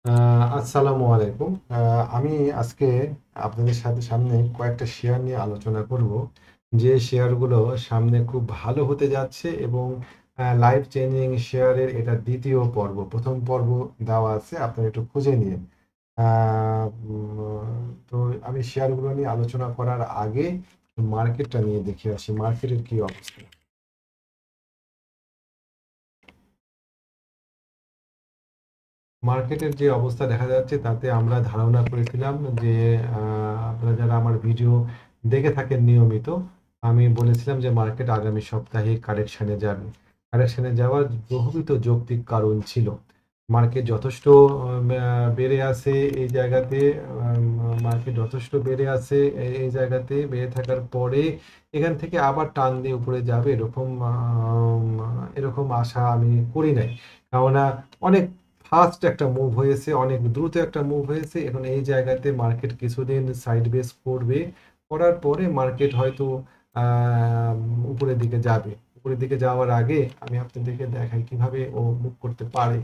আসসালামু আলাইকুম। আমি আজকে আপনাদের সামনে কয়েকটা শেয়ার নিয়ে আলোচনা করব। যে শেয়ারগুলো সামনে খুব ভালো হতে যাচ্ছে এবং লাইফ চেঞ্জিং শেয়ারের এটা ২য় পর্ব। ১ম পর্ব দেওয়া আছে, আপনারা একটু খুঁজে নিন। আ তো আমি শেয়ারগুলো নিয়ে আলোচনা করার আগে মার্কেটটা নিয়ে দেখে আসি। মার্কেটের কি অবস্থা? মার্কেটের যে অবস্থা দেখা যাচ্ছে তাতে আমরা ধারণা করেছিলাম যে আপনারা যারা আমার ভিডিও দেখে থাকেন নিয়মিত, আমি বলেছিলাম যে মার্কেট আগামী সপ্তাহে কারেকশনে যাবে। কারেকশনে যাওয়ার বহুবিধ যৌক্তিক কারণ ছিল। মার্কেট যথেষ্ট বেড়ে আছে এই জায়গাতে। মার্কেট যথেষ্ট বেড়ে আছে এই জায়গাতে। বেড়ে থাকার পরে এখান থেকে আবার টান দিয়ে উপরে যাবে এরকম আশা আমি করি নাই। কেননা অনেক ফাস্ট একটা মুভ হয়েছে, অনেক দ্রুত একটা মুভ হয়েছে। এখন এই জায়গাতে মার্কেট কিছুদিন সাইডওয়েজ করবে। করার পরে মার্কেট হয়তো আহ, উপরের দিকে যাবে। উপরের দিকে যাওয়ার আগে আমি আপনাদেরকে দেখাই কিভাবে ও মুভ করতে পারে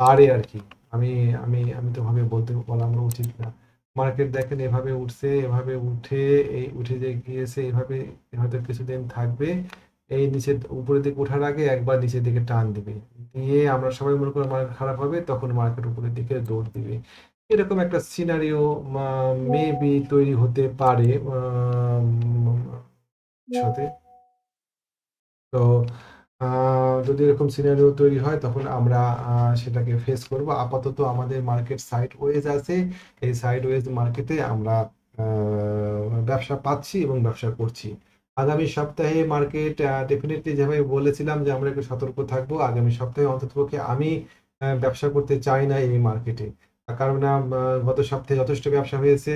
পারে আর কি। আমি আমি আমি তো ভাবে বলা আমার উচিত না। মার্কেট দেখেন এভাবে উঠছে, এভাবে উঠে এই উঠে যে গিয়েছে এভাবে, হয়তো কিছুদিন থাকবে। এই নিচে উপরের দিকে ওঠার আগে একবার নিচের দিকে টান দিবে, দিয়ে আমরা সবাই মনে করি মার্কেট খারাপ হবে, তখন মার্কেট উপরের দিকে দৌড় দিবে। এরকম একটা সিনারিও মেবি তৈরি হতে পারে ভবিষ্যতে। তো যদি এরকম সিনারিও তৈরি হয় তখন আমরা সেটাকে ফেস করব। আপাতত আমাদের মার্কেট সাইড ওয়েজ আছে। এই সাইড ওয়েজ মার্কেটে আমরা ব্যবসা পাচ্ছি এবং ব্যবসা করছি। আগামী সপ্তাহে মার্কেট ডেফিনেটলি যেভাবে বলেছিলাম যে আমরা একটু সতর্ক থাকবো। আগামী সপ্তাহে অন্ততপক্ষে আমি ব্যবসা করতে চাই না এই মার্কেটে। কারণ গত সপ্তাহে যথেষ্ট ব্যবসা হয়েছে,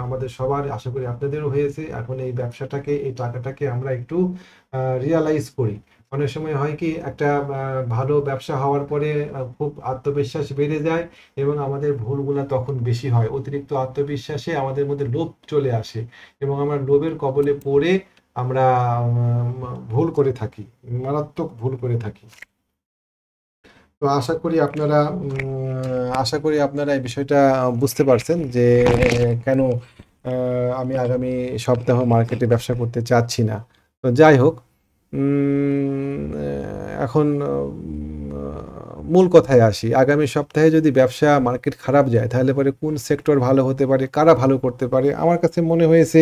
আমাদের সবার, আশা করি আপনাদেরও হয়েছে। এখন এই ব্যবসাটাকে, এই টাকাটাকে আমরা একটু রিয়ালাইজ করি। অনেক সময় হয় কি, একটা ভালো ব্যবসা হওয়ার পরে খুব আত্মবিশ্বাস বেড়ে যায় এবং আমাদের ভুলগুলা তখন বেশি হয়। অতিরিক্ত আত্মবিশ্বাসে আমাদের মধ্যে লোভ চলে আসে এবং আমরা লোভের কবলে পড়ে আমরা ভুল করে থাকি, মারাত্মক ভুল করে থাকি। তো আশা করি আপনারা এই বিষয়টা বুঝতে পারছেন যে কেন আমি আগামী সপ্তাহ মার্কেটে ব্যবসা করতে চাচ্ছি না। তো যাই হোক, এখন মূল কথায় আসি। আগামী সপ্তাহে যদি ব্যবসা মার্কেট খারাপ যায় তাহলে পরে কোন সেক্টর ভালো হতে পারে, কারা ভালো করতে পারে? আমার কাছে মনে হয়েছে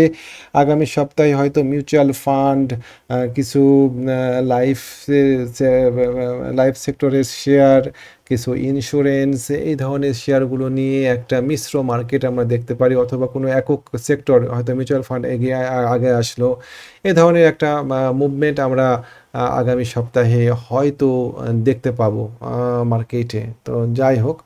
আগামী সপ্তাহে হয়তো মিউচুয়াল ফান্ড, কিছু লাইফ লাইফ সেক্টরের শেয়ার, কিছু ইন্স্যুরেন্স, এই ধরনের শেয়ারগুলো নিয়ে একটা মিশ্র মার্কেট আমরা দেখতে পারি। অথবা কোনো একক সেক্টর, হয়তো মিউচুয়াল ফান্ড এগিয়ে আগে আসলো, এ ধরনের একটা মুভমেন্ট আমরা আগামী সপ্তাহে হয়তো দেখতে পাবো মার্কেটে। তো যাই হোক,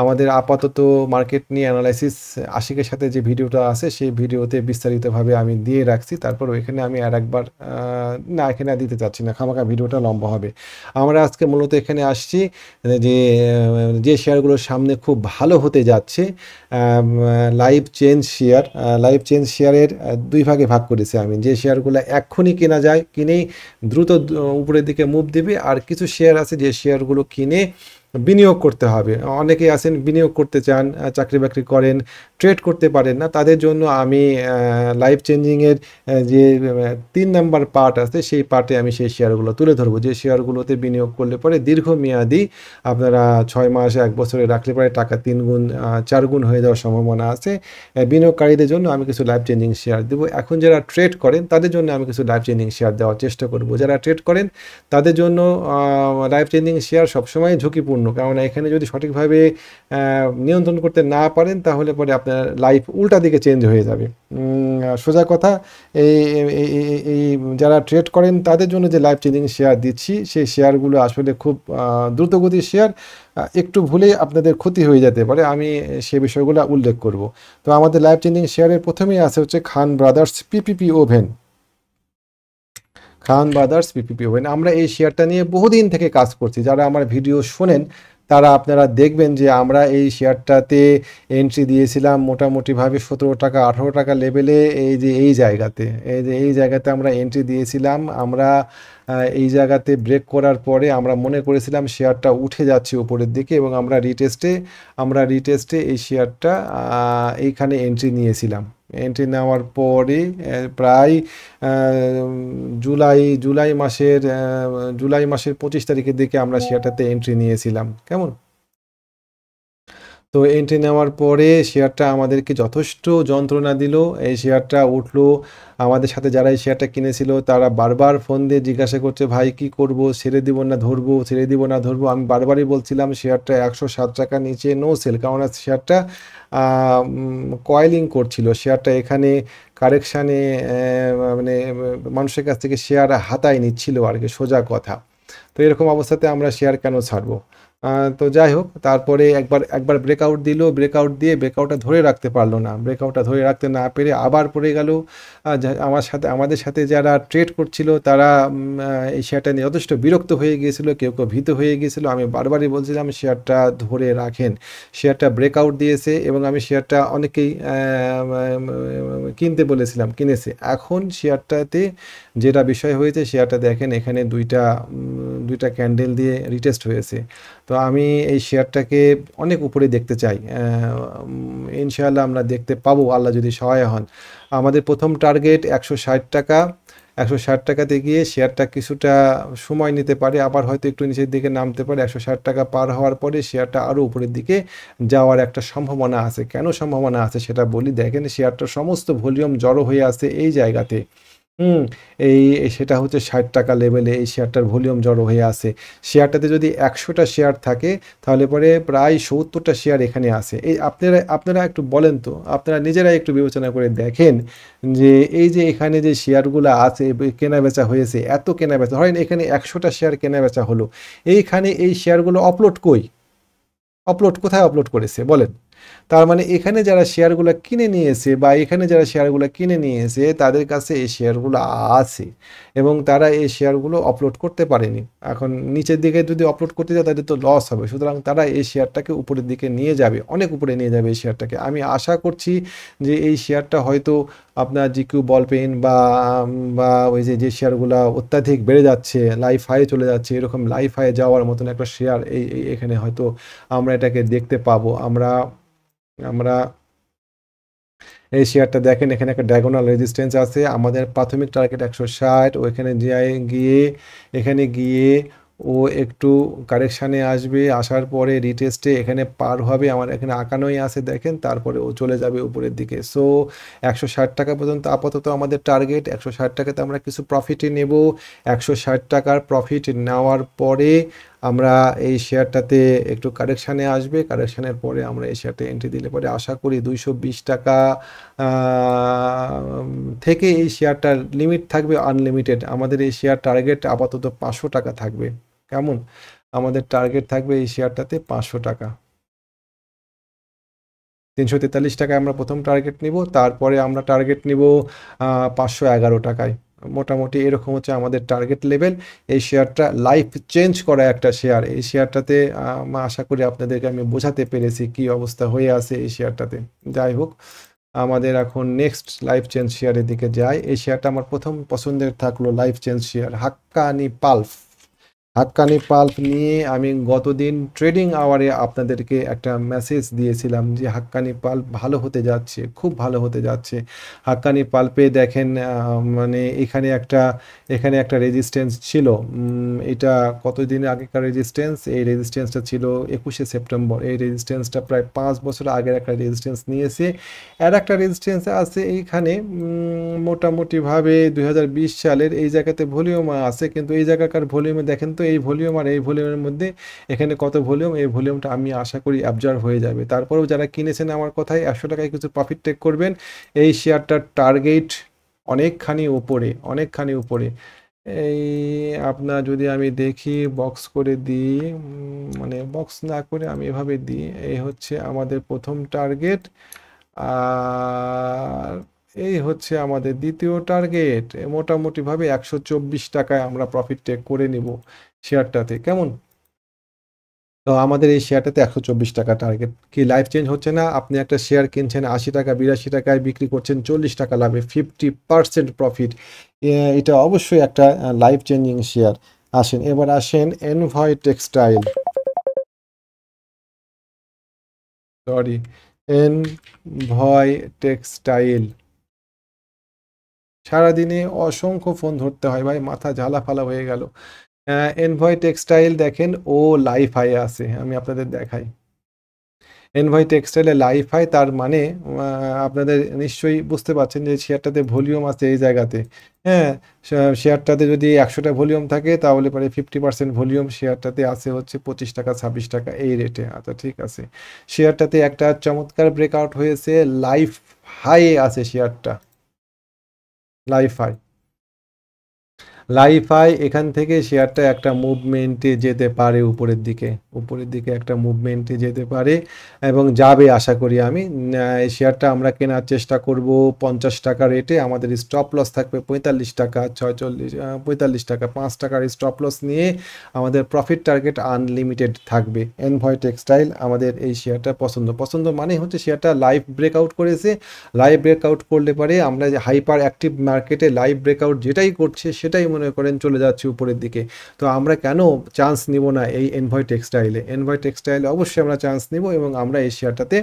আমাদের আপাতত মার্কেট নিয়ে অ্যানালাইসিস আশিকের সাথে যে ভিডিওটা আছে সেই ভিডিওতে বিস্তারিতভাবে আমি দিয়ে রাখছি। তারপর ওইখানে আমি আর একবার না, এখানে আর দিতে চাচ্ছি না, খামাখা ভিডিওটা লম্বা হবে। আমরা আজকে মূলত এখানে আসছি যে যে শেয়ারগুলোর সামনে খুব ভালো হতে যাচ্ছে। Life change share, life change শেয়ারের দুই ভাগে ভাগ করেছি আমি। যে শেয়ারগুলো এক্ষুনি কেনা যায়, কিনেই দ্রুত উপরের দিকে মুভ দিবে, আর কিছু শেয়ার আছে যে শেয়ারগুলো কিনে বিনিয়োগ করতে হবে। অনেকেই আছেন বিনিয়োগ করতে চান, চাকরি বাকরি করেন, ট্রেড করতে পারেন না, তাদের জন্য আমি লাইফ চেঞ্জিংয়ের যে ৩ নাম্বার পার্ট আছে সেই পার্টে আমি সেই শেয়ারগুলো তুলে ধরবো। যে শেয়ারগুলোতে বিনিয়োগ করলে পরে দীর্ঘমেয়াদী আপনারা ৬ মাস ১ বছরে রাখলে পরে টাকা ৩ গুণ ৪ গুণ হয়ে যাওয়ার সম্ভাবনা আছে। বিনিয়োগকারীদের জন্য আমি কিছু লাইফ চেঞ্জিং শেয়ার দেবো। এখন যারা ট্রেড করেন তাদের জন্য আমি কিছু লাইফ চেঞ্জিং শেয়ার দেওয়ার চেষ্টা করব। যারা ট্রেড করেন তাদের জন্য লাইফ চেঞ্জিং শেয়ার সবসময় ঝুঁকিপূর্ণ, কারণ এখানে যদি সঠিকভাবে নিয়ন্ত্রণ করতে না পারেন তাহলে পরে আপনার লাইফ উল্টা দিকে চেঞ্জ হয়ে যাবে। সোজা কথা, এই এই এই- এই যারা ট্রেড করেন তাদের জন্য যে লাইফ চেঞ্জিং শেয়ার দিচ্ছি সেই শেয়ারগুলো আসলে খুব দ্রুতগতির শেয়ার। একটু ভুলে আপনাদের ক্ষতি হয়ে যেতে পারে, আমি সে বিষয়গুলো উল্লেখ করব। তো আমাদের লাইফ চেঞ্জিং শেয়ারের প্রথমেই আছে হচ্ছে খান ব্রাদার্স পিপিপি ওভেন। খান ব্রাদার্স পিপিপি ওভেন, আমরা এই শেয়ারটা নিয়ে বহুদিন থেকে কাজ করছি। যারা আমার ভিডিও শোনেন তারা আপনারা দেখবেন যে আমরা এই শেয়ারটাতে এন্ট্রি দিয়েছিলাম মোটামুটিভাবে ১৭ টাকা ১৮ টাকা লেভেলে। এই যে এই জায়গাতে আমরা এন্ট্রি দিয়েছিলাম। আমরা এই জায়গাতে ব্রেক করার পরে আমরা মনে করেছিলাম শেয়ারটা উঠে যাচ্ছে উপরের দিকে এবং আমরা রিটেস্টে এই শেয়ারটা এইখানে এন্ট্রি নিয়েছিলাম। এন্ট্রি নেওয়ার পরে প্রায় জুলাই মাসের 25 তারিখের দিকে আমরা শেয়ারটাতে এন্ট্রি নিয়েছিলাম। কেমন? তো এন্ট্রি নেওয়ার পরে শেয়ারটা আমাদেরকে যথেষ্ট যন্ত্রণা দিল। এই শেয়ারটা উঠলো, আমাদের সাথে যারা এই শেয়ারটা কিনেছিল তারা বারবার ফোন দিয়ে জিজ্ঞাসা করছে, ভাই কি করব, ছেড়ে দিব না ধরবো, ছেড়ে দিব না ধরবো। আমি বারবারই বলছিলাম শেয়ারটা 107 টাকা নিচে নো সেল, কারণ শেয়ারটা কয়েলিং করছিল। শেয়ারটা এখানে কারেকশানে মানে মানুষের কাছ থেকে শেয়ার হাতায় নিচ্ছিল আর কি, সোজা কথা। তো এরকম অবস্থাতে আমরা শেয়ার কেন ছাড়বো? তো যাই হোক, তারপরে একবার ব্রেকআউট দিল, ব্রেকআউট দিয়ে ব্রেকআউটটা ধরে রাখতে পারলো না, ব্রেকআউটটা ধরে রাখতে না পেরে আবার পড়ে গেল। আমাদের সাথে যারা ট্রেড করছিল তারা এই শেয়ারটা নিয়ে যথেষ্ট বিরক্ত হয়ে গিয়েছিল, কেউ কেউ ভীত হয়ে গিয়েছিল। আমি বারবারই বলছিলাম শেয়ারটা ধরে রাখেন। শেয়ারটা ব্রেকআউট দিয়েছে এবং আমি শেয়ারটা অনেকেই কিনতে বলেছিলাম, কিনেছে। এখন শেয়ারটাতে যেটা বিষয় হয়েছে, শেয়ারটা দেখেন এখানে দুইটা ক্যান্ডেল দিয়ে রিটেস্ট হয়েছে। তো আমি এই শেয়ারটাকে অনেক উপরে দেখতে চাই, ইনশাআল্লাহ আমরা দেখতে পাবো আল্লাহ যদি সহায় হন। আমাদের প্রথম টার্গেট 160 টাকা। 160 টাকাতে গিয়ে শেয়ারটা কিছুটা সময় নিতে পারে, আবার হয়তো একটু নিচের দিকে নামতে পারে। 160 টাকা পার হওয়ার পরে শেয়ারটা আরও উপরের দিকে যাওয়ার একটা সম্ভাবনা আছে। কেন সম্ভাবনা আছে সেটা বলি। দেখেন শেয়ারটার সমস্ত ভলিউম জড়ো হয়ে আছে এই জায়গাতে। হুম, এই সেটা হচ্ছে 60 টাকা লেভেলে এই শেয়ারটার ভলিউম জড়ো হয়ে আছে। শেয়ারটাতে যদি 100টা শেয়ার থাকে তাহলে পরে প্রায় 70টা শেয়ার এখানে আছে। এই আপনারা একটু বলেন তো, আপনারা নিজেরাই একটু বিবেচনা করে দেখেন যে এই যে এখানে যে শেয়ারগুলো আছে, কেনা বেচা হয়েছে, এত কেনা বেচা, ধরেন এখানে 100টা শেয়ার কেনা বেচা হলো, এইখানে এই শেয়ারগুলো কোথায় আপলোড করেছে বলেন? তার মানে এখানে যারা শেয়ারগুলো কিনে নিয়েছে বা এখানে যারা শেয়ারগুলো কিনে নিয়েছে তাদের কাছে এই শেয়ারগুলো আছে এবং তারা এই শেয়ারগুলো আপলোড করতে পারেনি। এখন নিচের দিকে যদি আপলোড করতে যায় তাদের তো লস হবে, সুতরাং তারা এই শেয়ারটাকে উপরের দিকে নিয়ে যাবে, অনেক উপরে নিয়ে যাবে এই শেয়ারটাকে। আমি আশা করছি যে এই শেয়ারটা হয়তো আপনার জিকিউ বল পেন বা ওই যে শেয়ারগুলো অত্যাধিক বেড়ে যাচ্ছে, লাইফ হাই চলে যাচ্ছে, এরকম লাইফ হাই যাওয়ার মতন একটা শেয়ার এখানে হয়তো আমরা এটাকে দেখতে পাবো। আমরা এই শেয়ারটা দেখেন এখানে একটা ডায়াগোনাল রেজিস্ট্যান্স আছে। আমাদের প্রাথমিক টার্গেট 160, ওইখানে এখানে গিয়ে ও একটু কারেকশানে আসবে, আসার পরে রিটেস্টে এখানে পার হবে, আমার এখানে আঁকানোই আছে দেখেন, তারপরে ও চলে যাবে উপরের দিকে। সো 160 টাকা পর্যন্ত আপাতত আমাদের টার্গেট। 160 টাকাতে আমরা কিছু প্রফিটে নেব। 160 টাকার প্রফিট নেওয়ার পরে আমরা এই শেয়ারটাতে একটু কারেকশানে আসবে, কারেকশানের পরে আমরা এই শেয়ারটা এন্ট্রি দিলে পরে আশা করি 220 টাকা থেকে এই শেয়ারটার লিমিট থাকবে আনলিমিটেড। আমাদের এই শেয়ার টার্গেট আপাতত 500 টাকা থাকবে। কেমন? আমাদের টার্গেট থাকবে এই শেয়ারটাতে 500 টাকা। 343 টাকায় আমরা প্রথম টার্গেট নিব, তারপরে আমরা টার্গেট নিব 511 টাকায়। মোটামুটি এরকম হচ্ছে আমাদের টার্গেট লেভেল। এই শেয়ারটা লাইফ চেঞ্জ করা একটা শেয়ার। এই শেয়ারটাতে আশা করি আপনাদেরকে আমি বোঝাতে পেরেছি কি অবস্থা হয়ে আছে এই শেয়ারটাতে। যাই হোক, আমাদের এখন নেক্সট লাইফ চেঞ্জ শেয়ারের দিকে যাই। এই শেয়ারটা আমার প্রথম পছন্দের থাকলো life change share Haqqani pulp নিয়ে আমি গতদিন ট্রেডিং আওয়ারে আপনাদেরকে একটা মেসেজ দিয়েছিলাম যে হাক্কানি পাল্প ভালো হতে যাচ্ছে, খুব ভালো হতে যাচ্ছে। হাক্কানি পাল্পে দেখেন মানে এখানে একটা রেজিস্ট্যান্স ছিল। এটা কতদিন আগেকার রেজিস্ট্যান্স? এই রেজিস্ট্যান্সটা ছিল 21শে সেপ্টেম্বর। এই রেজিস্ট্যান্সটা প্রায় 5 বছর আগের একটা রেজিস্ট্যান্স নিয়েছে। আর একটা রেজিস্ট্যান্স আছে এইখানে মোটামুটিভাবে 2020 সালের এই জায়গাতে ভলিউম আছে, কিন্তু এই জায়গাকার ভলিউমে দেখেন তো, এই ভলিউম আর এই ভলিউমের মধ্যে এখানে কত ভলিউম, এই ভলিউমটা আমি আশা করি অ্যাবজর্ব হয়ে যাবে। তারপরেও যারা কিনেছেন আমার কথায় 100 টাকায় কিছু প্রফিট টেক করবেন। এই শেয়ারটার টার্গেট অনেকখানি উপরে। এই আপনার যদি আমি দেখি বক্স করে দিই, মানে বক্স না করে আমি এভাবে দিই, এই হচ্ছে আমাদের প্রথম টার্গেট আর এই হচ্ছে আমাদের দ্বিতীয় টার্গেট। মোটামুটিভাবে 124 টাকায় আমরা প্রফিট টেক করে নিব শেয়ারটাতে। কেমন? তো আমাদের এই শেয়ারটাতে 124 টাকা টার্গেট। কি লাইফ চেঞ্জ হচ্ছে না? আপনি একটা শেয়ার কিনছেন 80 টাকা, 82 টাকায় বিক্রি করছেন 40 টাকা লাভে, 50% প্রফিট। এটা অবশ্যই একটা লাইফ চেঞ্জিং শেয়ার। আসেন এবার আসেন envoy textile, sorry, envoy textile. সারাদিনে অসংখ্য ফোন ধরতে হয় ভাই, মাথা ঝালাফালা হয়ে গেল। এনভয় টেক্সটাইল দেখেন ও লাইফ হাই আছে, আমি আপনাদের দেখাই। এনভয় টেক্সটাইলে লাইফ হাই, তার মানে আপনাদের নিশ্চয়ই বুঝতে পারছেন যে শেয়ারটাতে ভলিউম আছে এই জায়গাতে। হ্যাঁ, শেয়ারটাতে যদি 100টা ভলিউম থাকে তাহলে পরে 50% ভলিউম শেয়ারটাতে আছে হচ্ছে 25 টাকা 26 টাকা এই রেটে। আচ্ছা ঠিক আছে, শেয়ারটাতে একটা চমৎকার ব্রেকআউট হয়েছে, লাইফ হাই আছে শেয়ারটা, লাইফ হাই। লাইফাই এখান থেকে শেয়ারটা একটা মুভমেন্টে যেতে পারে উপরের দিকে, উপরের দিকে একটা মুভমেন্টে যেতে পারে এবং যাবে আশা করি আমি। এই শেয়ারটা আমরা কেনার চেষ্টা করব 50 টাকা রেটে, আমাদের স্টপ লস থাকবে 45 টাকা 46, 45 টাকা, 5 টাকার স্টপ লস নিয়ে আমাদের প্রফিট টার্গেট আনলিমিটেড থাকবে। এনভয় টেক্সটাইল আমাদের এই শেয়ারটা পছন্দ, পছন্দ মানে হচ্ছে শেয়ারটা লাইভ ব্রেকআউট করেছে। লাইভ ব্রেকআউট করলে পারে আমরা যে হাইপার অ্যাক্টিভ মার্কেটে লাইভ ব্রেকআউট যেটাই করছে সেটাই মনে করেন চলে যাচ্ছে উপরের দিকে। তো আমরা কেন চান্স নিব না এই এনভয় টেক্সটাইলে? এনভয় টেক্সটাইলে অবশ্যই আমরা চান্স নিব এবং আমরা এই শেয়ারটাতে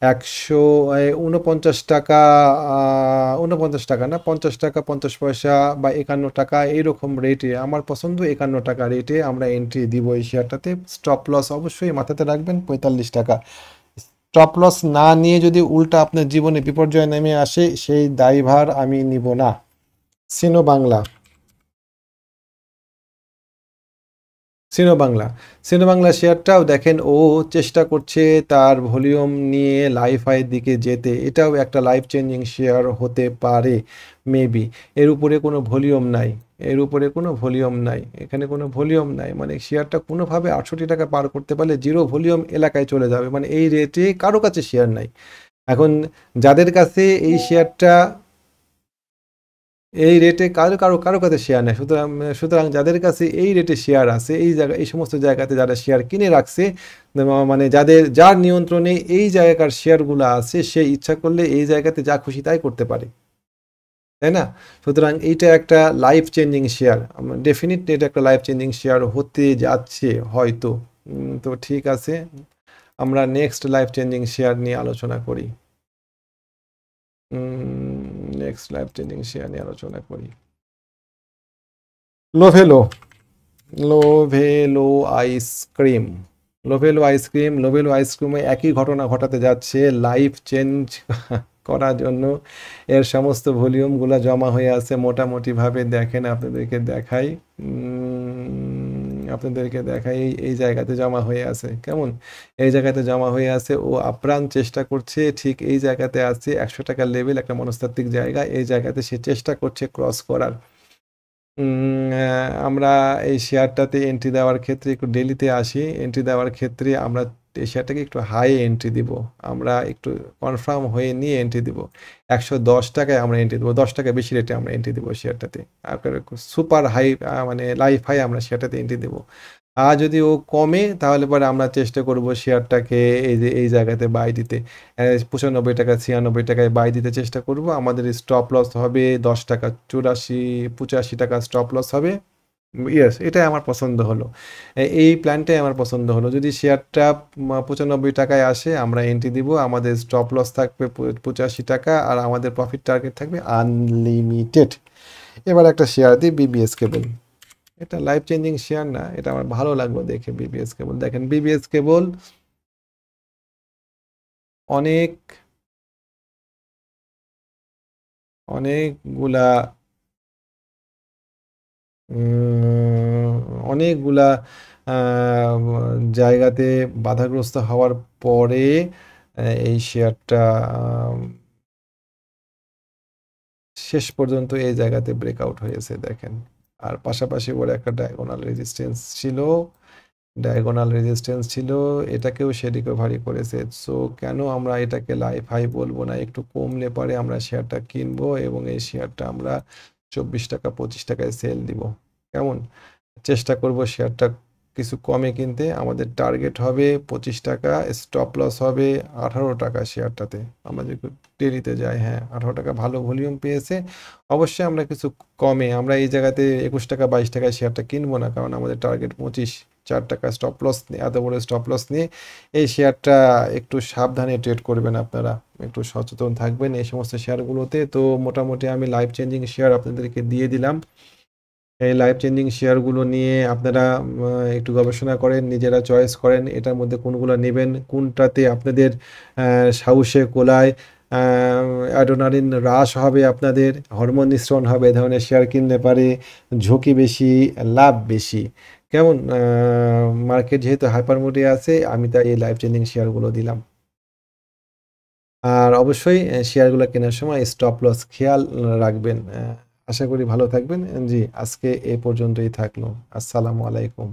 149 টাকা, 49 টাকা না, 50 টাকা 50 পয়সা বা 51 টাকা এইরকম রেটে, আমার পছন্দ 51 টাকা রেটে আমরা এন্ট্রি দিব এই শেয়ারটাতে। স্টপ লস অবশ্যই মাথাতে রাখবেন 45 টাকা। স্টপ লস না নিয়ে যদি উল্টা আপনার জীবনে বিপর্যয় নেমে আসে সেই দায়ভার আমি নিব না। সিনো বাংলা, সিনো বাংলা, সিনো বাংলা শেয়ারটাও দেখেন ও চেষ্টা করছে তার ভলিউম নিয়ে লাইফ হাইয়ের দিকে যেতে, এটাও একটা লাইফ চেঞ্জিং শেয়ার হতে পারে মেবি। এর উপরে কোনো ভলিউম নাই, এর উপরে কোনো ভলিউম নাই, এখানে কোনো ভলিউম নাই, মানে শেয়ারটা কোনোভাবে 68 টাকা পার করতে পারলে জিরো ভলিউম এলাকায় চলে যাবে, মানে এই রেটে কারো কাছে শেয়ার নাই এখন। যাদের কাছে এই শেয়ারটা এই রেটে কারো কারো কারো কাছে শেয়ার নেই, সুতরাং সুতরাং যাদের কাছে এই রেটে শেয়ার আছে, এই জায়গা এই সমস্ত জায়গাতে যারা শেয়ার কিনে রাখছে, মানে যার নিয়ন্ত্রণে এই জায়গার শেয়ারগুলো আছে, সে ইচ্ছা করলে এই জায়গাতে যা খুশি তাই করতে পারে, তাই না? সুতরাং এইটা একটা লাইফ চেঞ্জিং শেয়ার, ডেফিনেটলি এটা একটা লাইফ চেঞ্জিং শেয়ার হতে যাচ্ছে হয়তো। তো ঠিক আছে, আমরা নেক্সট লাইফ চেঞ্জিং শেয়ার নিয়ে আলোচনা করি। নেক্সট লাইফ চেঞ্জিং শেয়ার নিয়ে আলোচনা করি। লোভেলো, লোভেলো আইসক্রিম, লোভেলো আইসক্রিম, লোভেলো আইসক্রিমে একই ঘটনা ঘটাতে যাচ্ছে, লাইফ চেঞ্জ করার জন্য এর সমস্ত ভলিউমগুলো জমা হয়ে আছে মোটামুটিভাবে। দেখেন আপনাদেরকে দেখাই, আপনাদেরকে দেখাই, এই জায়গাতে জমা হয়ে আছে, কেমন এই জায়গাতে জমা হয়ে আছে। ও আপ্রাণ চেষ্টা করছে, ঠিক এই জায়গাতে আছে 100 টাকার লেভেল, একটা মনস্তাত্ত্বিক জায়গা, এই জায়গাতে সে চেষ্টা করছে ক্রস করার। আমরা এই শেয়ারটাতে এন্ট্রি দেওয়ার ক্ষেত্রে একটু ডেলিতে আসি, এন্ট্রি দেওয়ার ক্ষেত্রে আমরা এই শেয়ারটাকে একটু হাই এন্ট্রি দিব, আমরা একটু কনফার্ম হয়ে নিয়ে এন্ট্রি দিব। 110 টাকায় আমরা এন্ট্রি দেবো, 10 টাকা বেশি রেটে আমরা এন্ট্রি দেবো শেয়ারটাতে। আপনার সুপার হাই, মানে লাইফ হাই আমরা শেয়ারটাতে এন্ট্রি দেবো। আর যদি ও কমে তাহলে পরে আমরা চেষ্টা করব শেয়ারটাকে এই যে এই জায়গাতে বাই দিতে, 95 টাকা 96 টাকায় বাই দিতে চেষ্টা করব। আমাদের স্টপ লস হবে 10 টাকা, 84 85 টাকা স্টপ লস হবে। ইয়েস, এটাই আমার পছন্দ হলো, এই প্ল্যানটাই আমার পছন্দ হলো। যদি শেয়ারটা 95 টাকায় আসে আমরা এন্ট্রি দিব, আমাদের স্টপ লস থাকবে 85 টাকা আর আমাদের প্রফিট টার্গেট থাকবে আনলিমিটেড। এবার একটা শেয়ার দিই বিবিএস কেবল, এটা লাইফ চেঞ্জিং শেয়ার না, এটা আমার ভালো লাগলো দেখে। বিবিএস কেবল দেখেন, বিবিএস কেবল অনেক অনেকগুলা অনেকগুলা জায়গাতে বাধাগ্রস্ত হওয়ার পরে এই শেয়ারটা শেষ পর্যন্ত এই জায়গাতে ব্রেকআউট হয়েছে দেখেন। আর পাশাপাশি ওর একটা ডায়াগোনাল রেজিস্ট্যান্স ছিল, ডায়াগোনাল রেজিস্ট্যান্স ছিল, এটাকেও সে রিকভারি করেছে। সো কেন আমরা এটাকে লাইফ হাই বলবো না? একটু কমলে পরে আমরা শেয়ারটা কিনবো এবং এই শেয়ারটা আমরা 24 টাকা 25 টাকায় সেল দিব, কেমন? চেষ্টা করব শেয়ারটা কিছু কমে কিনতে। আমাদের টার্গেট হবে 25 টাকা, স্টপ লস হবে 18 টাকা শেয়ারটাতে। আমরা যদি ডেইলিতে যাই, হ্যাঁ 18 টাকা ভালো ভলিউম পেয়েছে। অবশ্যই আমরা কিছু কমে, আমরা এই জায়গাতে 21 টাকা 22 টাকায় শেয়ারটা কিনবো না, কারণ আমাদের টার্গেট 25, 4 টাকা স্টপ লস নিয়ে, এত বড় স্টপ লস নিয়ে এই শেয়ারটা একটু সাবধানে ট্রেড করবেন আপনারা, একটু সচেতন থাকবেন এই সমস্ত শেয়ারগুলোতে। তো মোটামুটি আমি লাইফ চেঞ্জিং শেয়ার আপনাদেরকে দিয়ে দিলাম। এই লাইফ চেঞ্জিং শেয়ারগুলো নিয়ে আপনারা একটু গবেষণা করেন, নিজেরা চয়েস করেন এটার মধ্যে কোনগুলো নেবেন, কোনটাতে আপনাদের সাহসে কোলায়, অ্যাড্রেনালিন হ্রাস হবে, আপনাদের হরমোন নিঃসরণ হবে, এ ধরনের শেয়ার কিনলে পারে ঝুঁকি বেশি, লাভ বেশি। কেমন, মার্কেট যেহেতু হাইপার মোডে আছে, আমি তাই এই লাইফ চেঞ্জিং শেয়ারগুলো দিলাম। আর অবশ্যই শেয়ারগুলো কেনার সময় স্টপ লস খেয়াল রাখবেন। আশা করি ভালো থাকবেন। জি, আজকে এ পর্যন্তই থাকলো। আসসালামু আলাইকুম।